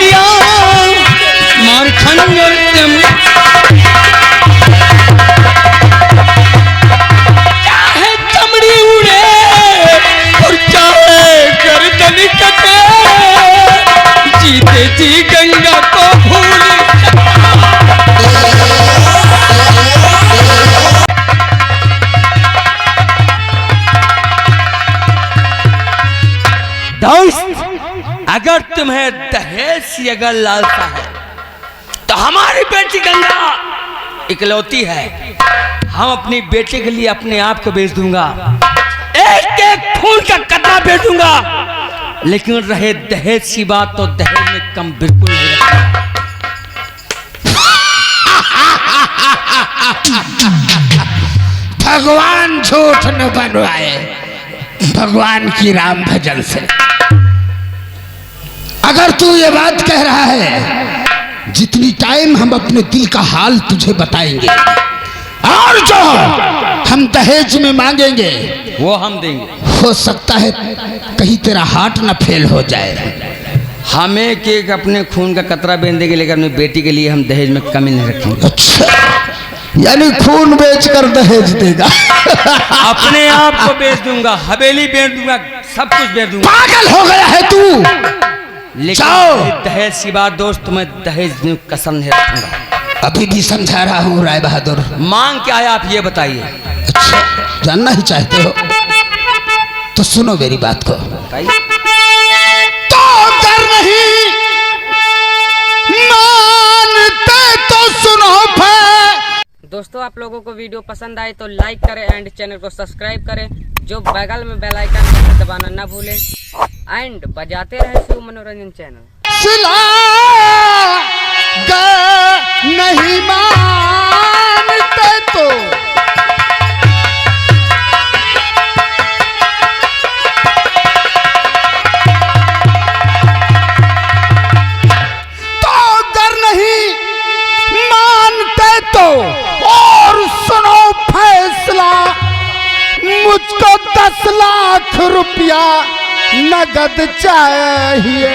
लिया मार खंजर चाहे चमड़ी उड़े और चाहे गर्दन कटे, जीते जी गंगा को भूल दोस्त। अगर तुम्हें दहेज की अगर लालसा है तो हमारी बेटी गंगा इकलौती है, हम अपनी बेटी के लिए अपने आप को बेच दूंगा, एक एक खून का कतरा बेच दूंगा, लेकिन रहे दहेज की बात तो दहेज में कम बिल्कुल नहीं रखा। भगवान झूठ न बनवाए भगवान की राम भजन से। अगर तू ये बात कह रहा है, जितनी टाइम हम अपने दिल का हाल तुझे बताएंगे और जो हम दहेज में मांगेंगे वो हम देंगे। हो सकता है कहीं तेरा हार्ट ना फेल हो जाए। हमें एक अपने खून का कतरा बेच देंगे, लेकिन अपनी बेटी के लिए हम दहेज में कमी नहीं रखेंगे। अच्छा, यानी खून बेचकर दहेज देगा। अपने आप को बेच दूंगा, हवेली बेच दूंगा, सब कुछ बेच दूंगा। पागल हो गया है तू। लेकिन दहेज की बात दोस्त, मैं दहेज में कसम नहीं रखूंगा। अभी भी समझा रहा हूँ राय बहादुर। मांग क्या है आप ये बताइए। अच्छा, जानना ही चाहते हो तो सुनो मेरी बात को। तो डर नहीं मानते तो सुनो। दोस्तों, आप लोगों को वीडियो पसंद आए तो लाइक करें एंड चैनल को सब्सक्राइब करें, जो बगल में बेल आइकन दबाना ना भूलें एंड बजाते रहे शिव मनोरंजन चैनल। नहीं मानते तो डर नहीं मानते तो और सुनो फैसला, मुझको 10 लाख रुपया नगद चाहिए।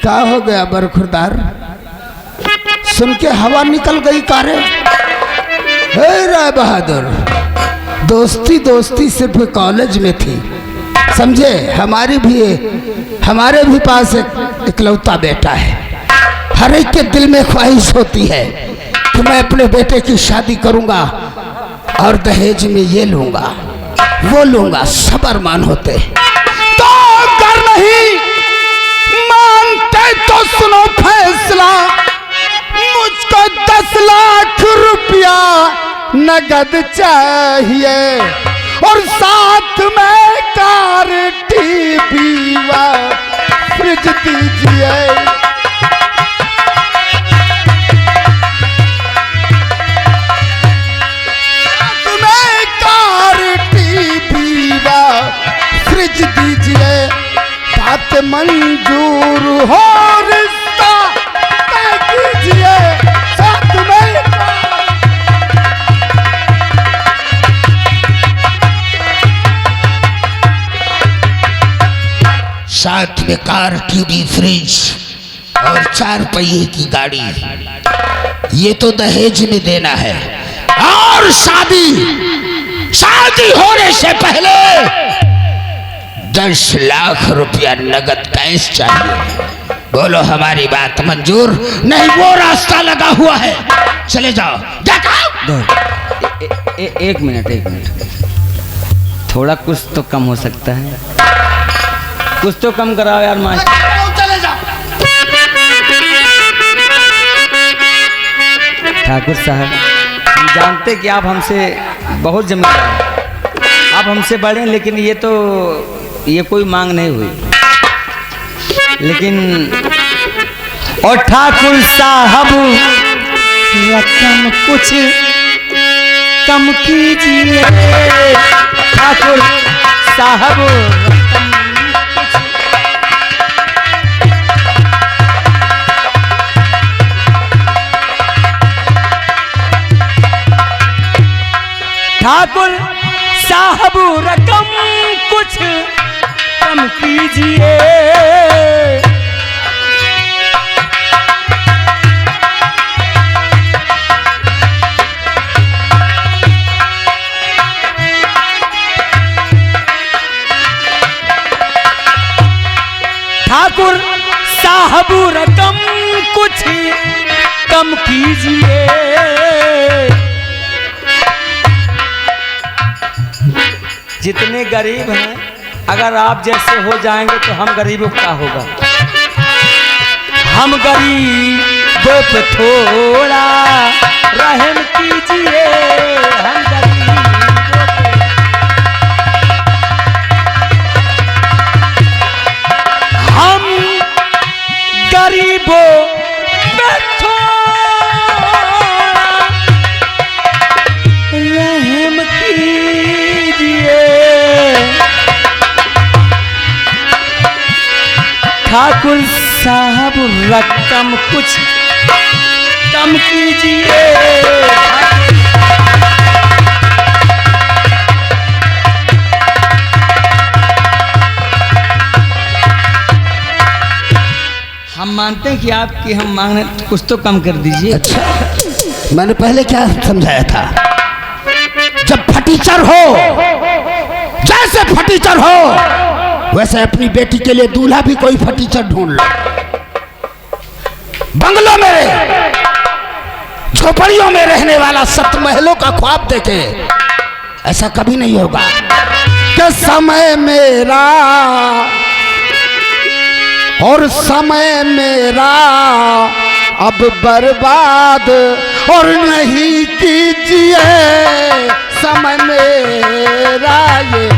क्या हो गया बरखुरदार, सुन के हवा निकल गई कारे। हे राय बहादुर, दोस्ती दोस्ती सिर्फ कॉलेज में थी, समझे। हमारे भी पास एक इकलौता बेटा है। हर एक के दिल में ख्वाहिश होती है कि मैं अपने बेटे की शादी करूंगा और दहेज में ये लूंगा वो लूंगा, सब अरमान होते। तो कर नहीं मानते तो सुनो फैसला, मुझको 10 लाख रुपया नगद चाहिए और साथ में कार, टीवी व फ्रिज दीजिए। फ्रिज दीजिए, बात मंजूर हो, रिश्ता तय कीजिए, साथ में कार, टीवी, फ्रिज और 4 पहिए की गाड़ी, ये तो दहेज में देना है। और शादी होने से पहले 10 लाख रुपया नगद कैश चाहिए। बोलो हमारी बात मंजूर? नहीं, वो रास्ता लगा हुआ है, चले जाओ। एक मिनट, थोड़ा कुछ तो कम हो सकता है, कुछ तो कम कराओ यार मास्टर। चले जाओ। ठाकुर साहब, हम जानते कि आप हमसे बहुत जमींदार हैं, आप हमसे बड़े हैं, लेकिन ये कोई मांग नहीं हुई। लेकिन और ठाकुर साहब रकम कुछ कम कीजिए, ठाकुर साहब ठाकुर साहब रकम कुछ कम कीजिए, ठाकुर साहब रकम कुछ कम कीजिए। जितने गरीब हैं, अगर आप जैसे हो जाएंगे तो हम गरीबों का होगा। हम गरीबों पे थोड़ा रहम कीजिए। हम गरीबों पे थोड़ा रहम कीजिए। ठाकुर साहब रकम कुछ कम कीजिए। हम मानते हैं कि आपकी हम मांग कुछ तो कम कर दीजिए। अच्छा, मैंने पहले क्या समझाया था? जब फटीचर हो, जैसे फटीचर हो वैसे अपनी बेटी के लिए दूल्हा भी कोई फटीचर ढूंढ लो। बंगलों में, झोपड़ियों में रहने वाला सत महलों का ख्वाब देखे, ऐसा कभी नहीं होगा कि समय मेरा और समय मेरा अब बर्बाद और नहीं कीजिए समय मेरा ये।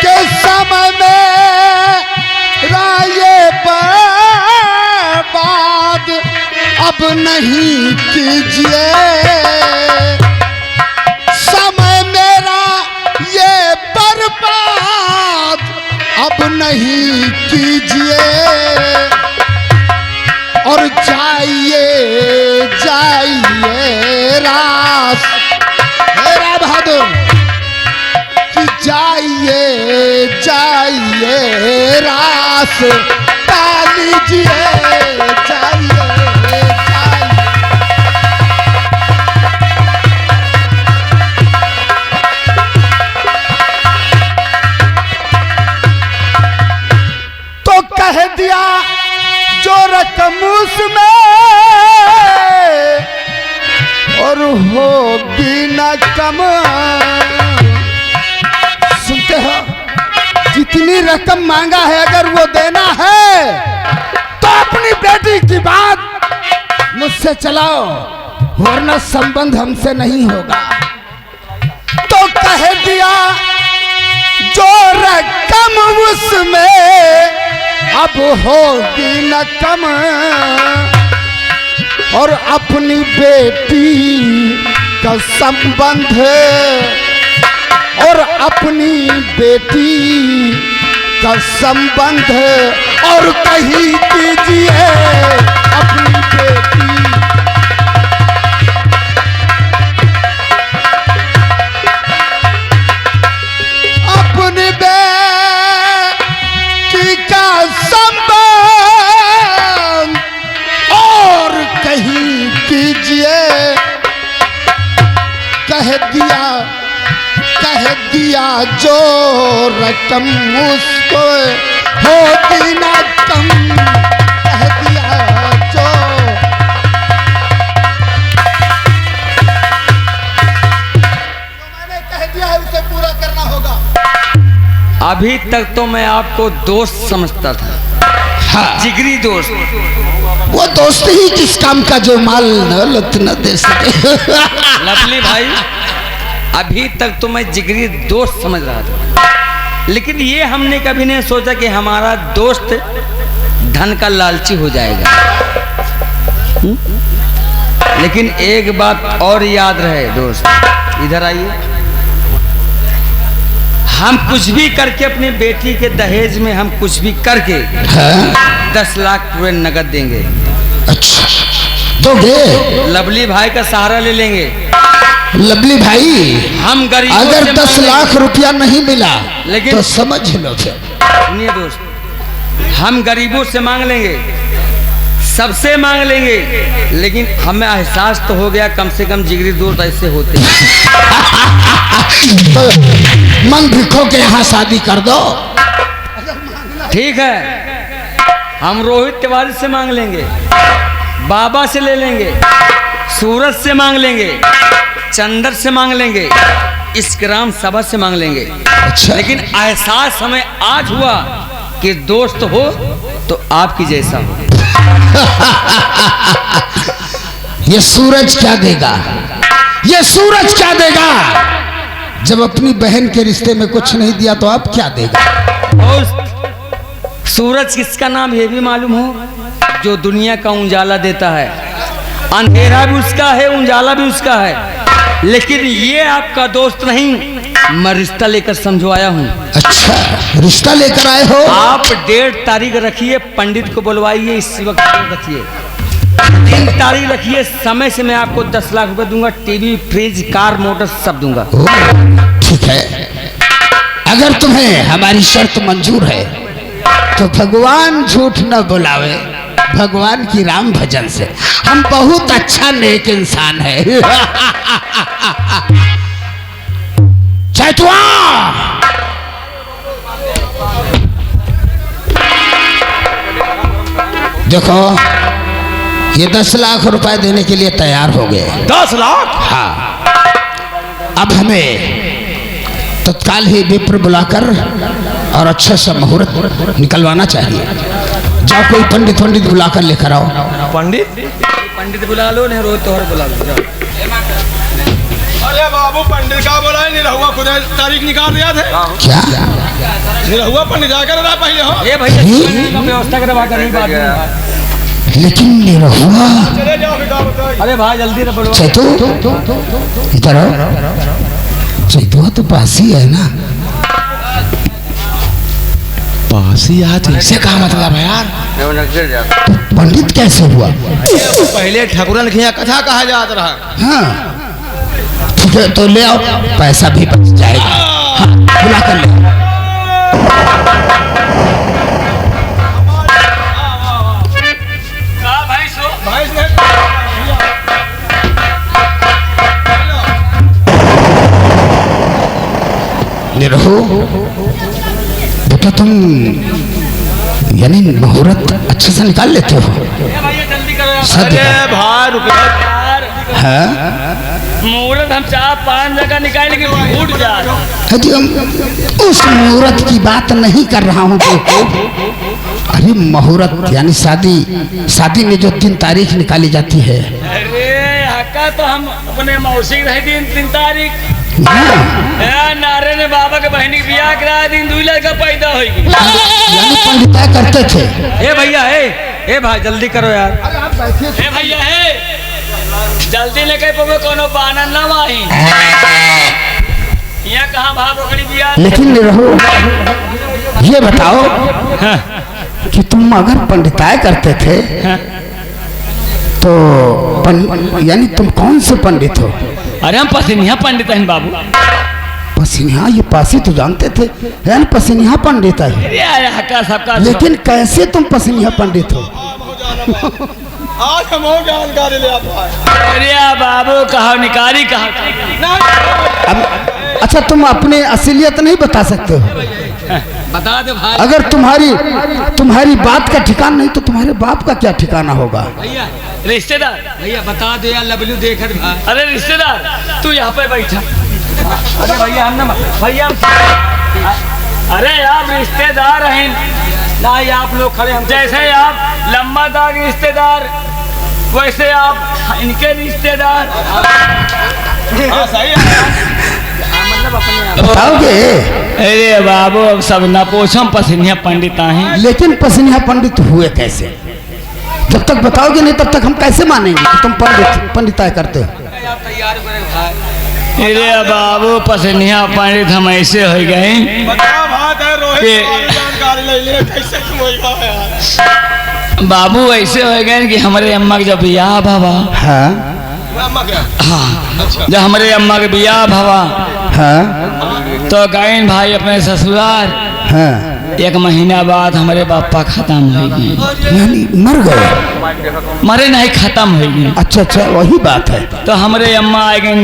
के समय मेरा ये बर्बाद अब नहीं कीजिए। समय मेरा ये बर्बाद अब नहीं कीजिए। और जाइए जाइए रास, मेरा बहादुर, कि जाइए जाइए रास लीजिए। कह दिया जो रकम उसमें और होगी न कम। सुनते हो, जितनी रकम मांगा है अगर वो देना है तो अपनी बेटी की बात मुझसे चलाओ, वरना संबंध हमसे नहीं होगा। तो कह दिया जो रकम उसमें अब होगी न कम और अपनी बेटी का संबंध और अपनी बेटी का संबंध और कहीं कीजिए अपनी बेटी। अपनी बेटी का संबंध और कहीं कीजिए। कह दिया जो रकम उसको होगी ना कम। कह दिया जो मैंने कह दिया है उसे पूरा करना होगा। अभी तक तो मैं आपको दोस्त समझता था। हाँ, जिगरी दोस्त। वो दोस्त ही किस काम का जो माल दौलत न दे सके। लवली भाई, अभी तक तो मैं जिगरी दोस्त समझ रहा था, लेकिन ये हमने कभी नहीं सोचा कि हमारा दोस्त धन का लालची हो जाएगा। लेकिन एक बात और याद रहे दोस्त, इधर आइए। हम कुछ भी करके अपनी बेटी के दहेज में हम कुछ भी करके 10 लाख रुपए नगद देंगे। अच्छा, दोगे? लवली भाई का सहारा ले लेंगे। लवली भाई, हम गरीब अगर 10 लाख रुपया नहीं मिला लेकिन तो समझ लो। फिर सुनिए दोस्त, हम गरीबों से मांग लेंगे, सबसे मांग लेंगे, लेकिन हमें एहसास तो हो गया कम से कम जिगरी दोस्त ऐसे होते हैं। तो मंग भिखो के यहाँ शादी कर दो। ठीक है, हम रोहित तिवारी से मांग लेंगे, बाबा से ले लेंगे, सूरज से मांग लेंगे, चंदर से मांग लेंगे, इस ग्राम सभा से मांग लेंगे। अच्छा। लेकिन एहसास हमें आज हुआ कि दोस्त हो तो आपकी जैसा हो। ये सूरज क्या देगा, ये सूरज क्या देगा? जब अपनी बहन के रिश्ते में कुछ नहीं दिया तो अब क्या देगा? और सूरज किसका नाम ये भी मालूम हो, जो दुनिया का उजाला देता है। अंधेरा भी उसका है, उजाला भी उसका है। लेकिन ये आपका दोस्त नहीं, मैं रिश्ता लेकर समझो आया हूँ। अच्छा, रिश्ता लेकर आए हो? आप डेट तारीख रखिए, पंडित को बुलवाइए, इसी वक्त रखिए। 3 तारीख रखिए, समय से मैं आपको 10 लाख रुपए दूंगा, टीवी, फ्रिज, कार, मोटर सब दूंगा। ठीक है, अगर तुम्हें हमारी शर्त मंजूर है तो भगवान झूठ न बुलावे, भगवान की राम भजन से हम बहुत अच्छा नेक इंसान है। चैतवा, देखो ये 10 लाख रुपए देने के लिए तैयार हो गए। 10 लाख? हाँ, अब हमें तत्काल ही विप्र बुलाकर और अच्छा सा मुहूर्त निकलवाना चाहिए। जाओ कोई पंडित बुलाकर लेकर आओ। पंडित बुला लो, नहीं रोहित तोहर बुला लो, जाओ। अरे बाबू, पंडित का बोला है, निरहुआ खुद तारीख निकाल दिया थे। क्या निरहुआ पंडित जाकर रहा पहले हो। ये भैया व्यवस्था करवा कर बात में। लेकिन निरहुआ, चले जाओ फिर, बताइए। अरे भाई जल्दी ना बुलवा। चैतू इधर आओ। चैतुआ तो पास ही है ना? पास ही आज ऐसे कहा मतलब है यार? तो पंडित कैसे हुआ? पहले ठकुरन की कथा कहा जाता रहा। हाँ ठीक है, तो ले आओ, पैसा भी बच जाएगा। हाँ, बुला कर ले। भाई ने निरहु बेटा, तुम यानी मुहूर्त अच्छे से निकाल लेते हो? जल्दी करो सद अरे भाई रुपया हाँ? मुहूर्त हम 4-5 जगह निकाल के फूट जा रहे हैं। अरे हम उस मुहूर्त की बात नहीं कर रहा हूँ बेवकूफ। अरे मुहूर्त यानी शादी में जो 3 तारीख निकाली जाती है। अरे हक्का तो हम अपने मौसी रहे दिन 3 तारीख। हाँ, नारे ने बाबा के बहनी की बियाह कराया, दिन 2 लड़का पैदा होगी। यानी पंडिता करते थे। ए भैया, ए भाई जल्दी करो यार। ए भैया, जल्दी लेके पवे कोनो बानर ना माही। यहाँ कहाँ भाव रोकड़ी बियाह। लेकिन निरहु ये बताओ कि तुम अगर पंडिताई करते थे तो यानी तुम कौन से पंडित हो? अरे हम पसनिया पंडित हैं बाबू। पसीनिया, ये पासी तो जानते थे, यानी पसीनिया पंडित है। अरे हक्का सबका। लेकिन कैसे तुम पसीनिया पंडित हो? आज हम और जानकारी ले पाए। अरे बाबू कहा निकारी कहा। अब अच्छा, तुम अपनी असलियत नहीं बता सकते हो? बता दे भाई। अगर तुम्हारी बात का ठिकाना नहीं तो तुम्हारे बाप का क्या ठिकाना होगा? भैया रिश्तेदार, भैया बता दो यार, लबलू देकर भाई। अरे रिश्तेदार तू यहाँ पे बैठा। अरे भैया हम ना भैया, अरे आप रिश्तेदार हैं ना, आप लोग खड़े हम जैसे आप लंबा दाग रिश्तेदार, वैसे आप इनके रिश्तेदार। हाँ सही है। मतलब अपने बताओगे? अरे बाबू अब सब ना पूछो, पसनिया पंडित हैं। लेकिन पसीनिया पंडित हुए कैसे? जब तक बताओगे नहीं तब तक हम कैसे मानेंगे कि तुम पंडिताई करते हो? अरे बाबू पसनिया पंडित हम ऐसे हो गए। बता बात है रोहित, जानकारी ले ले कैसे तुम होगा यार। बाबू ऐसे हो गए कि हमारे अम्मा के जब बियाह भवा। हाँ अम्मा क्या? हाँ, जब हमारे अम्मा के बियाह भवा हाँ तो गए भाई अपने ससुराल। हाँ 1 महीना बाद हमारे पापा खत्म हो गए। यानी मर गए? मरे नहीं, खत्म हो गए। अच्छा अच्छा, वही बात है। तो हमारे अम्मा आ गई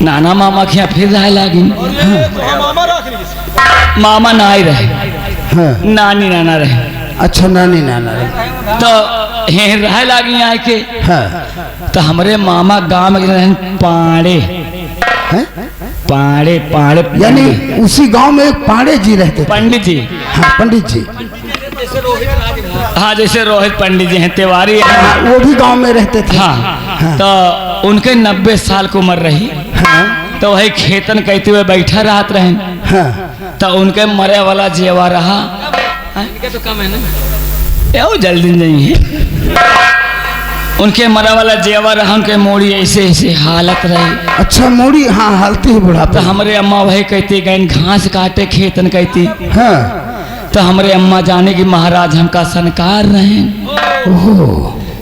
नाना मामा के यहाँ फिर रह लगी। मामा रख ली। मामा ना ही रहे, हाँ। नानी नाना रहे। अच्छा, नानी नाना। तो यहीं रह लगी आए के। हाँ। तो हमारे मामा गांव में रहन पाड़े हैं? पाड़े पाड़े यानी उसी गांव में एक पांडे जी रहते थे। पंडित जी। हाँ, पंडित जी। हाँ, जैसे रोहित पंडित जी हैं, तिवारी हैं। हाँ, वो भी गांव में रहते थे। हाँ। तो उनके 90 साल की उम्र रही। हाँ। तो वही खेतन कहते हुए बैठा रहत रहे। हाँ। तो उनके मरे वाला जेवा रहा। तो कम है ना, यो जल्दी नहीं है। उनके मरा वाला जेवा रहा, उनके मोड़ी ऐसे ऐसे हालत रही। अच्छा, मोड़ी। हाँ, हालती ही बुढ़ापा। तो हमारे अम्मा वही कहती गए घास काटे खेतन कहती। हाँ। तो हमारे अम्मा जाने की महाराज हमका संकार रहे। ओह।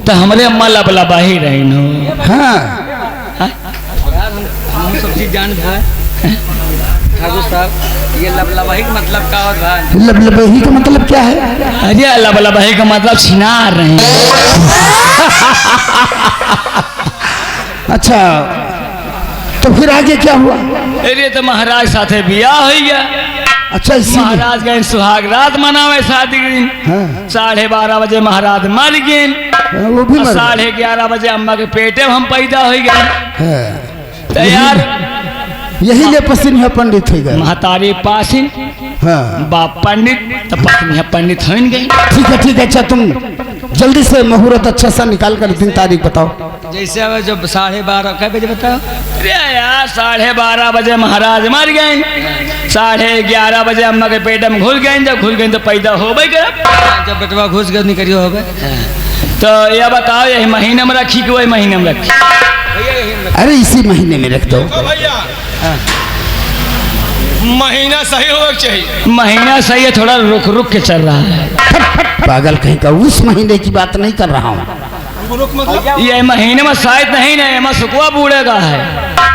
तो हमारे अम्मा लबलबा ही रहे। हाँ। हम सब चीज जान भाई ठाकुर साहब, ये लबलबाही का मतलब क्या होता है? लबलबही का मतलब क्या है? अरे लबलबाही का मतलब छिनार रहे। अच्छा, तो फिर आगे क्या हुआ? अरे तो महाराज साथे बियाह हो गया। अच्छा, इसीलिए। महाराज गए सुहाग रात मनावे शादी के दिन। हाँ। 12:30 बजे महाराज मर गए। वो भी मर गए। 11:30 बजे अम्मा के पेटे में हम पैदा हो गए। हाँ। तो यार यही ले पसीनिया पंडित हो गए। महतारी पासिन, हाँ। बाप पंडित, तो पत्नी पंडित हो गई। ठीक है ठीक है। अच्छा, तुम जल्दी से मुहूर्त अच्छा सा निकाल कर दिन तारीख बताओ। जैसे अब जो 12:30 कै बजे बताओ? अरे यार 12:30 बजे महाराज मर गए। 11:30 बजे अम्मा के पेट में घुस गए। जब घुस गए तो पैदा हो गए। जब बेटवा घुस गए निकलियो हो गए। तो यह बताओ, यही महीने में रखी कि वही महीने में रखी? अरे इसी महीने में रख दो। भैया महीना सही होना चाहिए। महीना सही है, थोड़ा रुक रुक के चल रहा है। पागल कहीं का, उस महीने की बात नहीं कर रहा हूँ। मतलब ये महीने में शायद नहीं मैं सुकुआ बूढ़ेगा है।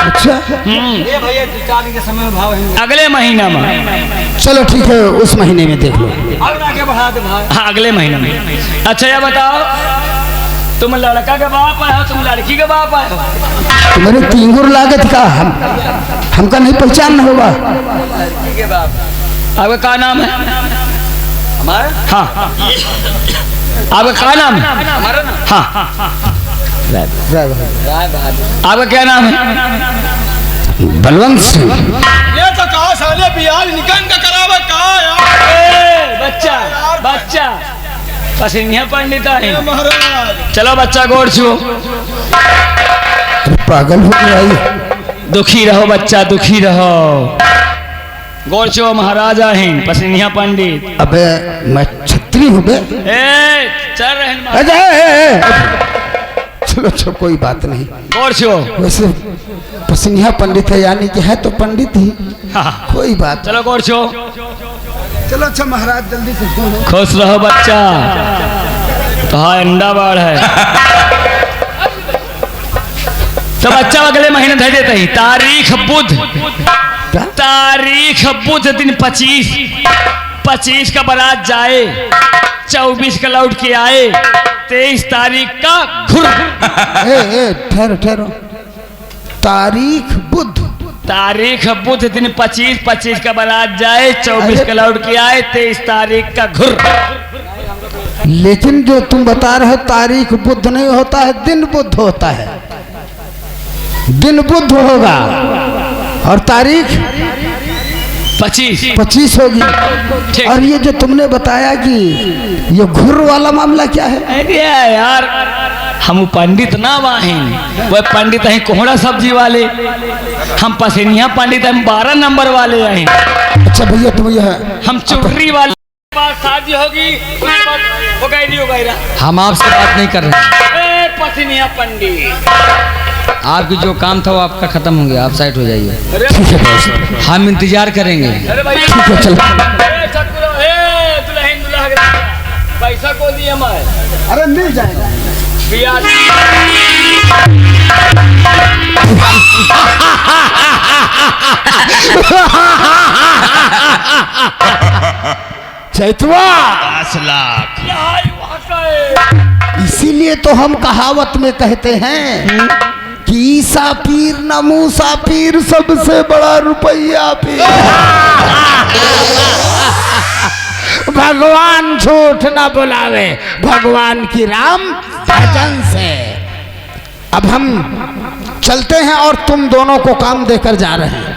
अच्छा, भैया दिवाली के समय में भाव है। अगले महीना में। चलो ठीक है, उस महीने में देख लो। और आगे बढ़ा दे भाई। हाँ, अगले महीने में। अच्छा ये बताओ, तुम लड़का के बाप आए हो, तुम लड़की के बाप आए हो? तुम्हारे तींगुर लागत का हमका नहीं पहचान होगा। आपका क्या नाम है? हमारा? हाँ। आपका क्या नाम है? हमारा ना? हाँ। राय बहादुर। आपका क्या नाम है? बलवंत सिंह। ये तो कहा साले बियाह निकाल का करावे कहा यार। बच्चा बच्चा पसीनिया पंडित है। महाराज चलो बच्चा गोड़ छुओ। पागल हो गया ये। दुखी रहो बच्चा, दुखी रहो। गोड़ छुओ, महाराजा हैं पसीनिया पंडित। अबे मैं छत्री हूँ बे। चल रहे हैं। चलो चलो, कोई बात नहीं। गोड़ छुओ। वैसे पसनिया पंडित है, यानी कि है तो पंडित ही। हाँ। कोई बात। चलो गोड़ छुओ। चलो अच्छा महाराज, जल्दी से खोलो। खुश रहो बच्चा। तो हाँ, अंडा बाढ़ है। तो बच्चा अगले महीने दे देते ही। तारीख बुध दिन 25 का बारात जाए, 24 का लौट के आए, 23 तारीख का घुर। ठहरो। तारीख बुध दिन 25 का बारात जाए, 24 का लौट के आए, 23 तारीख का घुर। लेकिन जो तुम बता रहे हो तारीख बुध नहीं होता है, दिन बुध होता है। दिन बुध होगा और तारीख 25 होगी। और ये जो तुमने बताया कि ये घुर वाला मामला क्या है? अरे यार, हम पंडित ना वाहिन, वह पंडित हैं कोहड़ा सब्जी वाले। हम पसीनिया पंडित, हम 12 नंबर वाले हैं। अच्छा भैया, तुम यह हम चुर्री वाले। शादी होगी हो गई नहीं, हो गई। हम आपसे बात नहीं कर रहे। पसीनिया पंडित, आपकी जो काम था वो आपका खत्म हो गया, आप साइड हो जाइए। ठीक है दोस्त, हम इंतजार करेंगे। अरे भाई ठीक है चलो। पैसा को दिया मैं। अरे मिल जाएगा। बिया चैतवा 10 लाख। इसीलिए तो हम कहावत में कहते हैं कि ईसा पीर न मूसा पीर सबसे बड़ा रुपया पीर। भगवान झूठ न बुलावे, भगवान की राम भजन से। अब हम चलते हैं और तुम दोनों को काम देकर जा रहे हैं।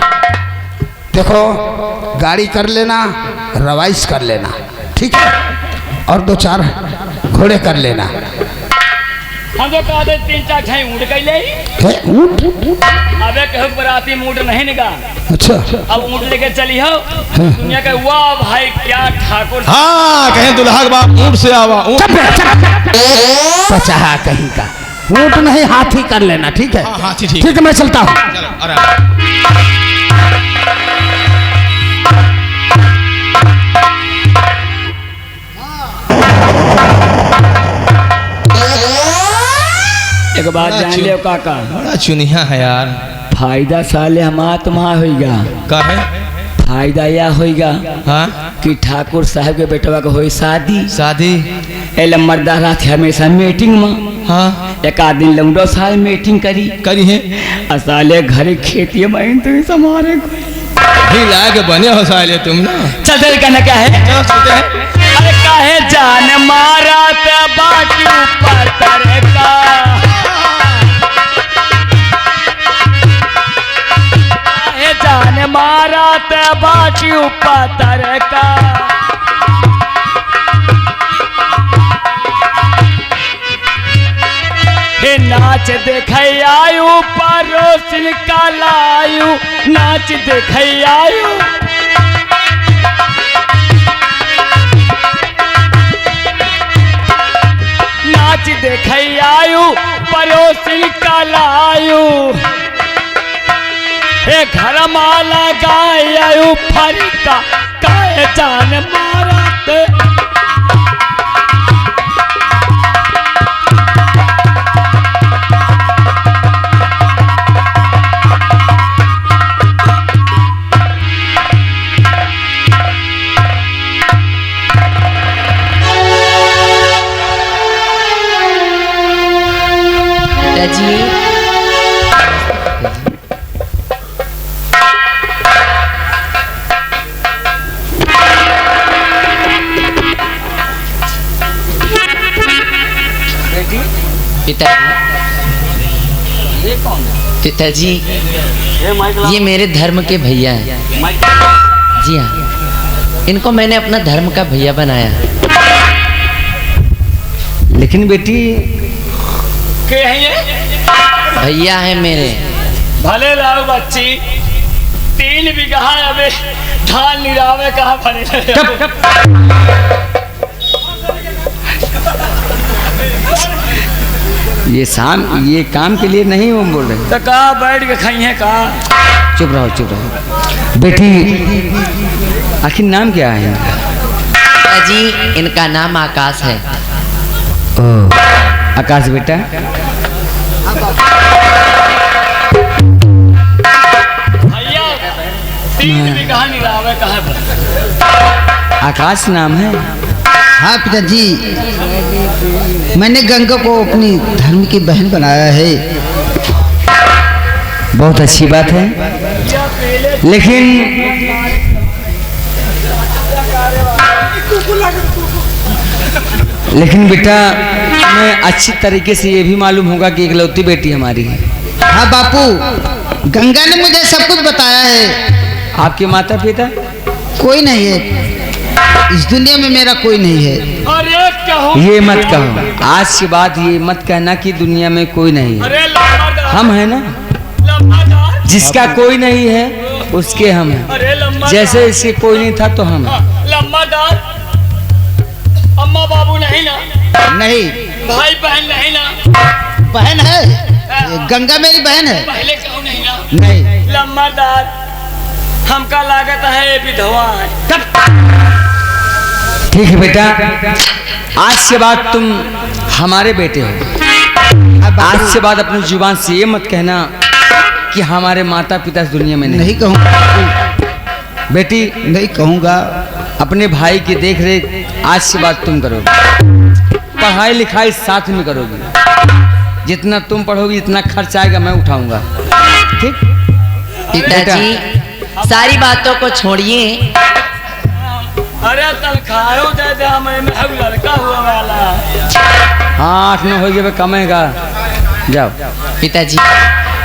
देखो, गाड़ी कर लेना, रवाइश कर लेना, ठीक है, और 2-4 घोड़े कर लेना। हम जो कहा दे 3-4 छाई ऊँट कैले है ऊँट? अबे कहू बराती ऊँट नहीं निका। अच्छा, अब ऊँट लेके चली हो दुनिया का। वाह भाई क्या ठाकुर। हाँ कहें दुल्हा के बाप ऊँट से आवा ऊँट। पचाहा कहीं का ऊँट नहीं, हाथी कर लेना, ठीक है? हाँ, हाथी ठीक। ठीक है, मैं चलता हूँ। चलो अरे एक बात जान लियो काका, बड़ा चुनिया है यार। फायदा साले हमारा तुम्हारा होगा। काहे? फायदा यह होगा हाँ कि ठाकुर साहब के बेटवा को होई शादी। शादी एल मर्दा रात हमेशा मीटिंग में। हाँ एक आध दिन लौंडो साल मीटिंग करी करी है। असाले घर खेती में तो समारे ही लाके बने हो साले तुम ना। चल कहना क्या है? चलो चलते हैं। अरे काहे जान मारा ते बाकी ऊपर का। काहे जान मारा ते बाकी ऊपर का। हे नाच देख आयु परोसिन का लायु, नाच देख आयु। नाच देख आयु परोसिन का लायु। हे घर माला गाय आयु फरिका, काहे जान मारत। जी पिताजी, ये मेरे धर्म के भैया हैं। जी हाँ, इनको मैंने अपना धर्म का भैया बनाया। लेकिन बेटी के हैं ये? भैया है मेरे। भले रहो बच्ची, 3 बीघा अबे धान निरावे कहाँ भरे। ये काम के लिए नहीं वो बोल रहे। तो कहा बैठ के खाई है कहा। चुप रहो चुप रहो। बेटी आखिर नाम क्या है इनका? पिताजी, इनका नाम आकाश है। आकाश बेटा, भैया 3 बीघा निरावे कहाँ भरे। आकाश नाम है? हाँ पिताजी, मैंने गंगा को अपनी धर्म की बहन बनाया है। बहुत अच्छी बात है, लेकिन बेटा मैं अच्छी तरीके से ये भी मालूम होगा कि इकलौती बेटी हमारी है। हाँ बापू, गंगा ने मुझे सब कुछ बताया है। आपके माता पिता? कोई नहीं है इस दुनिया में, मेरा कोई नहीं है। अरे कहो, ये मत कहो, आज के बाद ये मत कहना कि दुनिया में कोई नहीं है। हम है ना, जिसका कोई नहीं है उसके हम हैं। जैसे इसके कोई नहीं था तो हम हैं। अम्मा बाबू नहीं ना? नहीं। भाई बहन नहीं ना? बहन है, गंगा मेरी बहन है। पहले कहो नहीं ना? नहीं। लम्बादार हमका लागत है विधवा। ठीक है बेटा, आज से बाद तुम हमारे बेटे हो। आज से बाद अपनी जुबान से ये मत कहना कि हमारे माता पिता इस दुनिया में नहीं कहूँगा, बेटी नहीं कहूँगा। अपने भाई की देख रेख आज से बात तुम करोगे, पढ़ाई लिखाई साथ में करोगी, जितना तुम पढ़ोगी इतना खर्च आएगा मैं उठाऊंगा, ठीक? पिताजी सारी बातों को छोड़िए, अरे तनख्वाह दे दे हमें, मैं लड़का हुआ वाला। 8-9 हो गए कमेगा, जाओ। पिताजी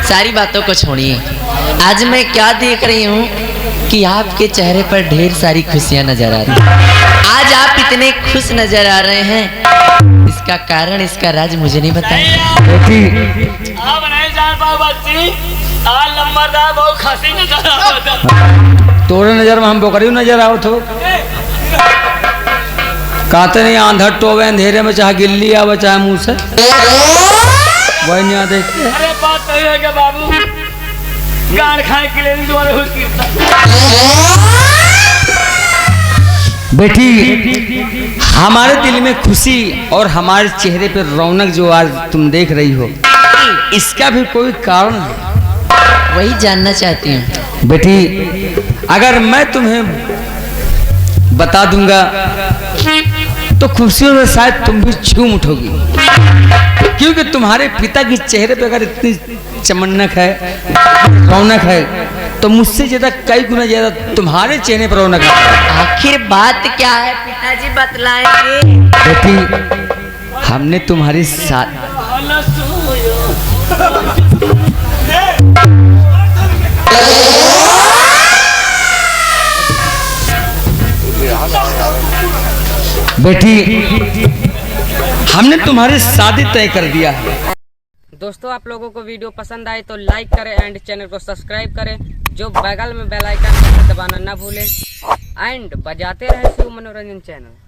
सारी बातों को छोड़िए, आज मैं क्या देख रही हूँ कि आपके चेहरे पर ढेर सारी खुशियाँ नजर आ रही हैं। आज आप इतने खुश नजर आ रहे हैं, इसका कारण, इसका राज मुझे नहीं बताया। बेटी आप नहीं जान पाओ बच्ची, आज लंबरदार बहुत खसी नजर आता। तोरे नजर में हम बोकरी नजर आओ तो कहते नहीं आंधर टोवे अंधेरे में, चाहे गिल्ली आवे चाहे मुंह से वही नहीं देखते। अरे बात सही है कि बाबू गान खाए के लिए तुम्हारे हुस गिरता। बेटी हमारे दिल में खुशी और हमारे चेहरे पे रौनक जो आज तुम देख रही हो, इसका भी कोई कारण है, वही जानना चाहती हूँ। बेटी अगर मैं तुम्हें बता दूंगा तो खुशियों में शायद तुम भी झूम उठोगी, क्योंकि तुम्हारे पिता के चेहरे पे अगर इतनी चमन्नक है, रौनक है, तो मुझसे ज्यादा कई गुना ज्यादा तुम्हारे चेहरे पर रौनक है। आखिर बात क्या है पिताजी, बतलाएंगे? बेटी हमने तुम्हारी साथ बेटी हमने तुम्हारी शादी तय कर दिया है। दोस्तों आप लोगों को वीडियो पसंद आए तो लाइक करें एंड चैनल को सब्सक्राइब करें, जो बगल में बेल आइकन दबाना ना भूलें, एंड बजाते रहे शिव मनोरंजन चैनल।